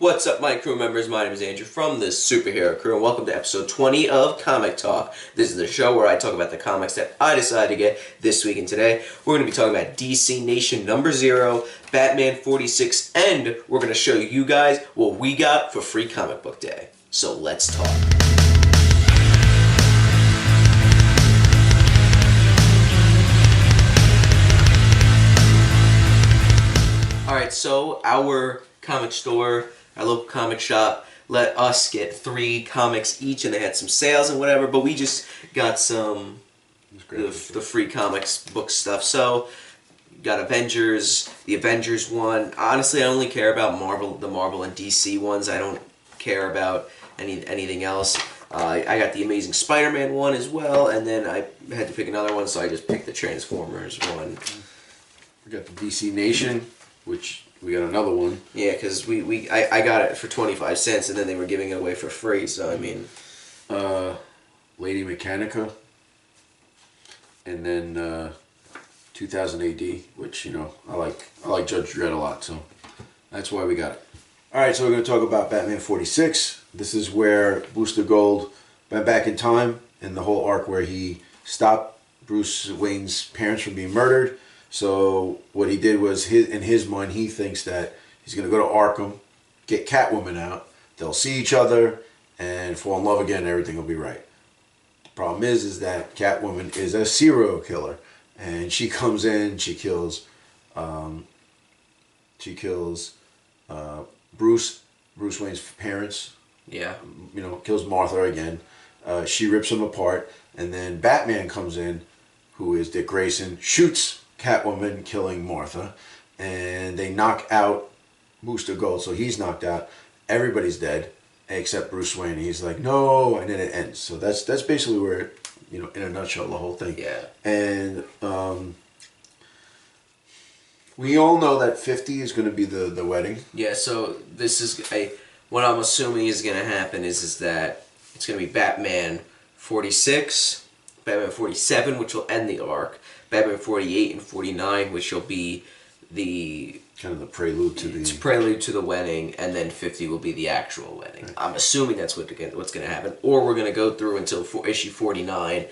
What's up, my crew members? My name is Andrew from the Superherocrew, and welcome to episode 20 of Comic Talk. This is the show where I talk about the comics that I decided to get this week, and today we're going to be talking about DC Nation number 0, Batman 46, and we're going to show you guys what we got for Free Comic Book Day. So let's talk. Alright, so our comic store, our local comic shop, let us get 3 comics each, and they had some sales and whatever, but we just got some the free comics book stuff. So got Avengers, the Avengers one. Honestly, I only care about the Marvel and DC ones. I don't care about anything else. I got the Amazing Spider-Man one as well, and then I had to pick another one, so I just picked the Transformers one. We got the DC Nation, which we got another one. Yeah, because I got it for 25 cents, and then they were giving it away for free, so I mean... Lady Mechanica, and then 2000 AD, which, you know, I like Judge Dredd a lot, so that's why we got it. Alright, so we're going to talk about Batman 46. This is where Booster Gold went back in time, in the whole arc where he stopped Bruce Wayne's parents from being murdered. So what he did was, in his mind, he thinks that he's going to go to Arkham, get Catwoman out, they'll see each other, and fall in love again, and everything will be right. The problem is that Catwoman is a serial killer, and she comes in, she kills Bruce Wayne's parents. Yeah. You know, kills Martha again. She rips him apart, and then Batman comes in, who is Dick Grayson, shoots Catwoman, killing Martha, and they knock out Booster Gold, so he's knocked out. Everybody's dead except Bruce Wayne. He's like, no, and then it ends. So that's basically where, you know, in a nutshell, the whole thing. Yeah. And we all know that 50 is going to be the wedding. Yeah. So this is what I'm assuming is going to happen is that it's going to be Batman 46, Batman 47, which will end the arc. Batman 48 and 49, which will be the... kind of the prelude to the... It's prelude to the wedding, and then 50 will be the actual wedding. Right. I'm assuming that's what's going to happen. Or we're going to go through until issue 49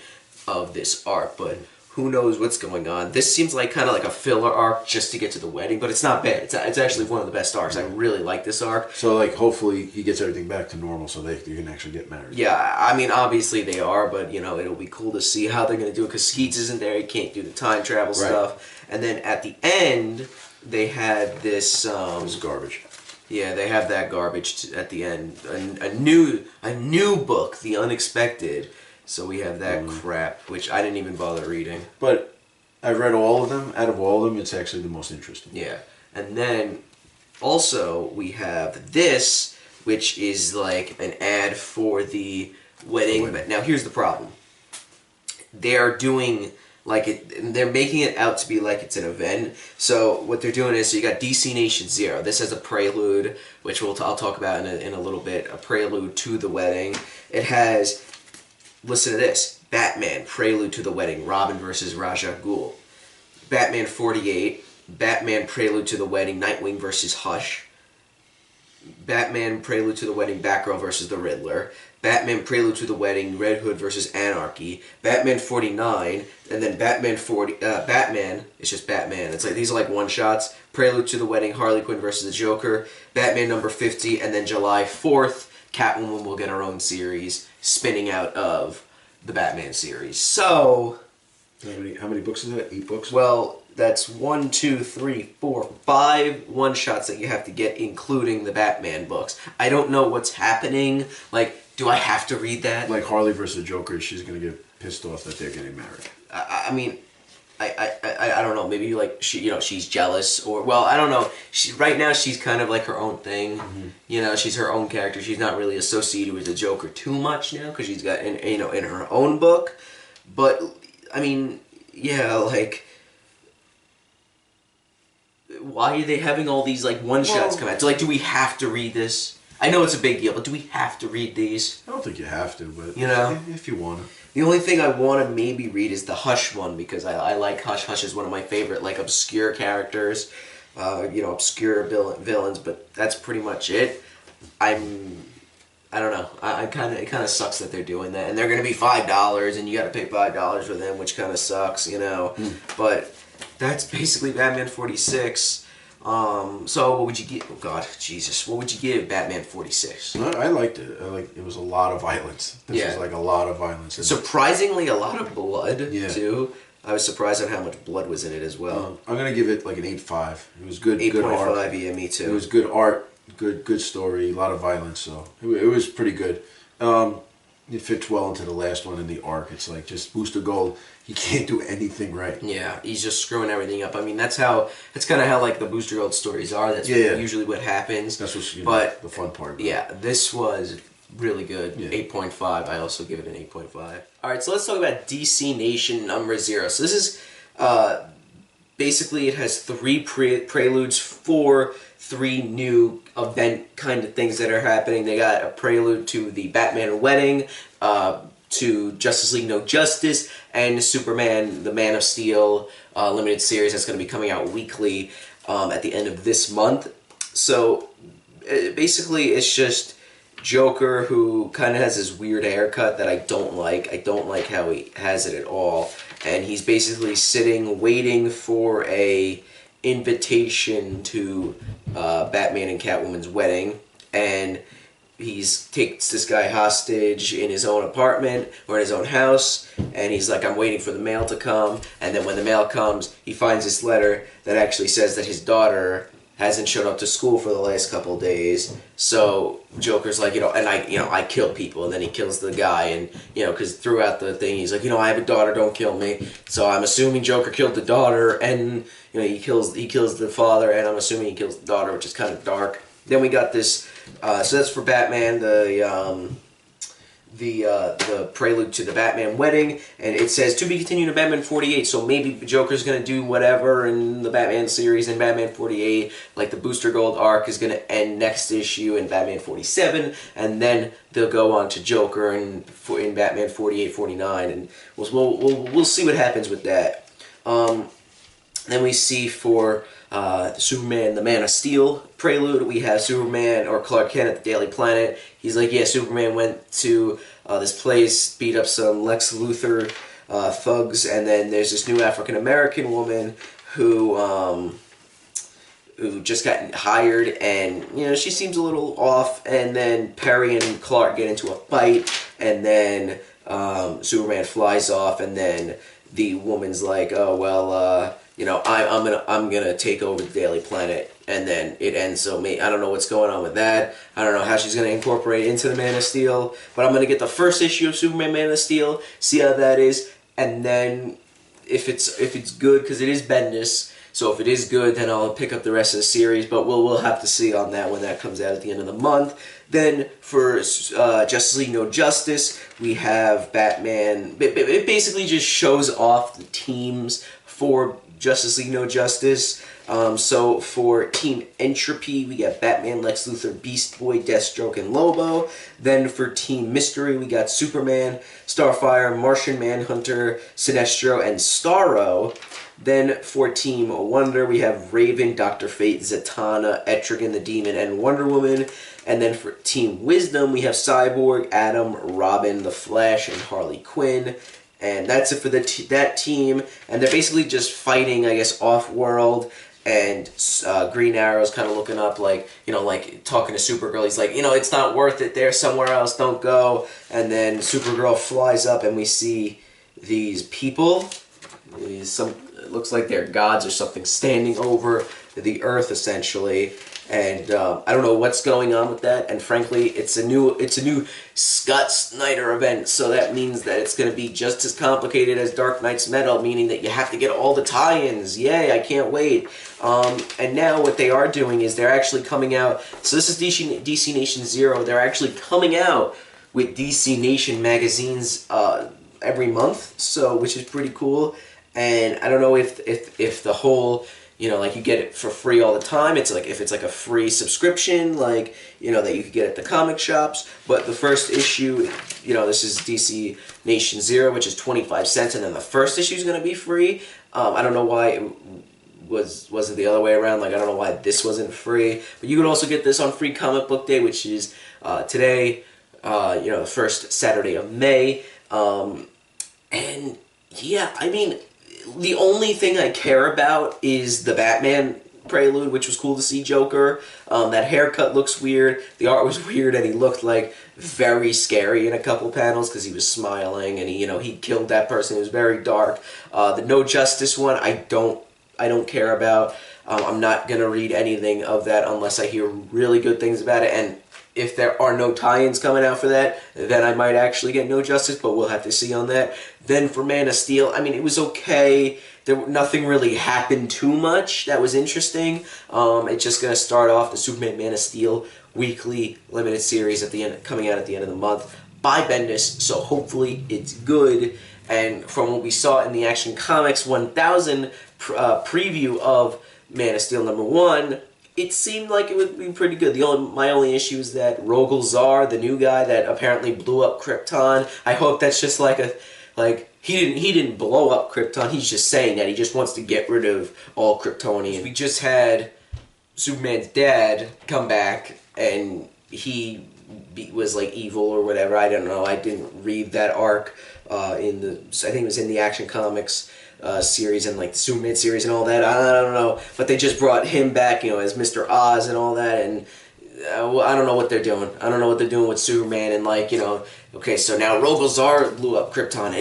of this arc, but who knows what's going on. This seems like kind of like a filler arc just to get to the wedding, but it's not bad. It's actually one of the best arcs. I really like this arc. So, like, hopefully he gets everything back to normal so they can actually get married. Yeah, I mean, obviously they are, but, you know, it'll be cool to see how they're going to do it, because Skeets isn't there. He can't do the time travel stuff. And then at the end, they had this... This garbage. Yeah, they have that garbage at the end. A new book, The Unexpected. So we have that crap, which I didn't even bother reading. But I've read all of them. Out of all of them, it's actually the most interesting. Yeah. And then also we have this, which is like an ad for the wedding. But now here's the problem. They're doing like it, they're making it out to be like it's an event. So what they're doing is, so you got DC Nation 0. This has a prelude, which I'll talk about in a little bit. A prelude to the wedding. It has... Listen to this. Batman, Prelude to the Wedding, Robin versus Ra's al Ghul. Batman 48, Batman, Prelude to the Wedding, Nightwing versus Hush. Batman, Prelude to the Wedding, Batgirl versus the Riddler. Batman, Prelude to the Wedding, Red Hood versus Anarchy. Batman 49, and then Batman 40, Batman, it's just Batman. It's like, these are like one-shots. Prelude to the Wedding, Harley Quinn versus the Joker. Batman number 50, and then July 4th, Catwoman will get her own series, spinning out of the Batman series. So... How many books is that? 8 books? Well, that's 1, 2, 3, 4, 5 one-shots that you have to get, including the Batman books. I don't know what's happening. Like, do I have to read that? Like Harley versus Joker, she's going to get pissed off that they're getting married. I mean... I don't know, maybe like she's jealous, or, well, I don't know. Right now she's kind of like her own thing. Mm-hmm. You know, she's her own character. She's not really associated with the Joker too much now, because she's got in her own book. But I mean, yeah, like, why are they having all these like one-shots come out? So, like, do we have to read this? I know it's a big deal, but do we have to read these? I don't think you have to, but you know, if you want to. The only thing I want to maybe read is the Hush one, because I like Hush. Hush is one of my favorite, like, obscure characters, obscure villains, but that's pretty much it. I don't know. It kind of sucks that they're doing that, and they're going to be $5, and you got to pay $5 for them, which kind of sucks, you know. But that's basically Batman 46. So what would you give? Oh God, Jesus, what would you give Batman 46? I liked it. It was a lot of violence. This was like a lot of violence. Surprisingly, a lot of blood too. I was surprised on how much blood was in it as well. I'm gonna give it like an 8.5. It was good. 8.5. Yeah, me too. It was good art, good story, a lot of violence. So it was pretty good. It fits well into the last one in the arc. It's like just Booster Gold. He can't do anything right. Yeah, he's just screwing everything up. I mean, that's kind of how like the Booster Gold stories are. That's usually what happens. That's what's the fun part. Yeah, this was really good. Yeah. 8.5. I also give it an 8.5. All right, so let's talk about DC Nation number 0. So this is basically it has 3 preludes for 3 new event kind of things that are happening. They got a prelude to the Batman wedding, to Justice League No Justice, and Superman, the Man of Steel limited series that's going to be coming out weekly at the end of this month. So basically it's just Joker, who kind of has this weird haircut that I don't like. I don't like how he has it at all. And he's basically sitting, waiting for a invitation to Batman and Catwoman's wedding. And he takes this guy hostage in his own apartment or in his own house. And he's like, I'm waiting for the mail to come. And then when the mail comes, he finds this letter that actually says that his daughter hasn't showed up to school for the last couple of days. So Joker's like, I kill people, and then he kills the guy, and because throughout the thing he's like, I have a daughter, don't kill me. So I'm assuming Joker killed the daughter, and he kills the father, and I'm assuming he kills the daughter, which is kind of dark. Then we got this. So that's for Batman, the prelude to the Batman wedding, and it says to be continued in Batman 48. So maybe Joker's gonna do whatever in the Batman series in Batman 48, like the Booster Gold arc is gonna end next issue in Batman 47, and then they'll go on to Joker in Batman 48, 49, and we'll see what happens with that. Then we see for Superman, the Man of Steel prelude, we have Superman or Clark Kent at the Daily Planet. He's like, yeah, Superman went to this place, beat up some Lex Luthor thugs, and then there's this new African American woman who just got hired, and she seems a little off. And then Perry and Clark get into a fight, and then Superman flies off, and then the woman's like, oh well. I'm gonna take over the Daily Planet, and then it ends. So I don't know what's going on with that. I don't know how she's gonna incorporate it into the Man of Steel, but I'm gonna get the first issue of Superman Man of Steel, see how that is, and then if it's good, because it is Bendis. So if it is good, then I'll pick up the rest of the series. But we'll have to see on that when that comes out at the end of the month. Then for Justice League No Justice, we have Batman. It basically just shows off the teams for Justice League No Justice. So for Team Entropy, we got Batman, Lex Luthor, Beast Boy, Deathstroke, and Lobo. Then for Team Mystery, we got Superman, Starfire, Martian Manhunter, Sinestro, and Starro. Then for Team Wonder, we have Raven, Dr. Fate, Zatanna, Etrigan the Demon, and Wonder Woman. And then for Team Wisdom, we have Cyborg, Atom, Robin, The Flash, and Harley Quinn. And that's it for that team. And they're basically just fighting, I guess, off-world. And Green Arrow's kind of looking up, like talking to Supergirl. He's like, it's not worth it. They're somewhere else. Don't go. And then Supergirl flies up, and we see these people. It looks like they're gods or something standing over the Earth, essentially. And I don't know what's going on with that. And frankly, it's a new Scott Snyder event, so that means that it's going to be just as complicated as Dark Knight's Metal, meaning that you have to get all the tie-ins. Yay! I can't wait. And now what they are doing is they're actually coming out. So this is DC Nation 0. They're actually coming out with DC Nation magazines every month, so which is pretty cool. And I don't know if the whole, like you get it for free all the time. It's like if it's like a free subscription, like that you could get at the comic shops. But the first issue, this is DC Nation 0, which is 25 cents, and then the first issue is going to be free. I don't know was it the other way around? Like, I don't know why this wasn't free. But you can also get this on Free Comic Book Day, which is today, the first Saturday of May. And yeah, I mean, the only thing I care about is the Batman prelude, which was cool to see Joker. That haircut looks weird. The art was weird, and he looked like very scary in a couple panels because he was smiling, and he killed that person. It was very dark. The No Justice one, I don't care about. I'm not gonna read anything of that unless I hear really good things about it. And if there are no tie-ins coming out for that, then I might actually get No Justice, but we'll have to see on that. Then for Man of Steel, I mean, it was okay. Nothing really happened too much that was interesting. It's just going to start off the Superman Man of Steel weekly limited series coming out at the end of the month by Bendis, so hopefully it's good. And from what we saw in the Action Comics 1000 preview of Man of Steel #1, it seemed like it would be pretty good. My only issue is that Rogol Zar, the new guy that apparently blew up Krypton, I hope that's just he didn't blow up Krypton. He's just saying that he just wants to get rid of all Kryptonians. We just had Superman's dad come back, and he was like evil or whatever. I don't know. I didn't read that arc I think it was in the Action Comics series and like the Superman series and all that. I don't know, but they just brought him back, as Mr. Oz and all that, and I don't know what they're doing. I don't know what they're doing with Superman, and okay, so now Rogol Zar blew up Krypton,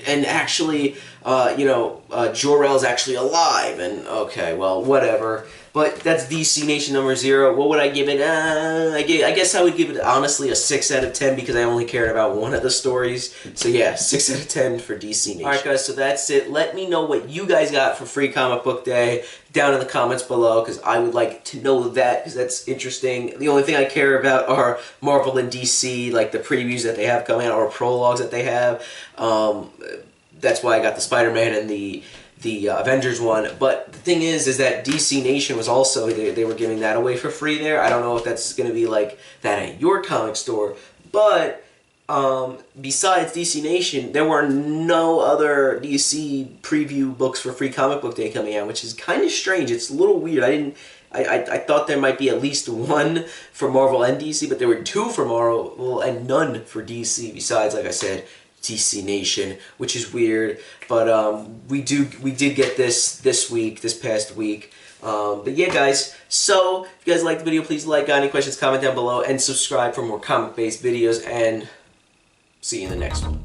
and actually, Jor-El's actually alive, and okay, well, whatever. But that's DC Nation #0. What would I give it? I guess I would give it, honestly, a 6 out of 10 because I only cared about one of the stories. So yeah, 6 out of 10 for DC Nation. Alright guys, so that's it. Let me know what you guys got for Free Comic Book Day down in the comments below, because I would like to know that, because that's interesting. The only thing I care about are Marvel and DC, like the previews that they have coming out, or prologues that they have. That's why I got the Spider-Man and the Avengers one. But the thing is that DC Nation was also, they were giving that away for free there. I don't know if that's going to be like that at your comic store, but besides DC Nation, there were no other DC preview books for Free Comic Book Day coming out, which is kind of strange. It's a little weird. I thought there might be at least one for Marvel and DC, but there were 2 for Marvel and none for DC, besides, like I said, DC Nation, which is weird. But we did get this past week. But yeah, guys, so if you guys liked the video, please like, got any questions, comment down below, and subscribe for more comic-based videos, and see you in the next one.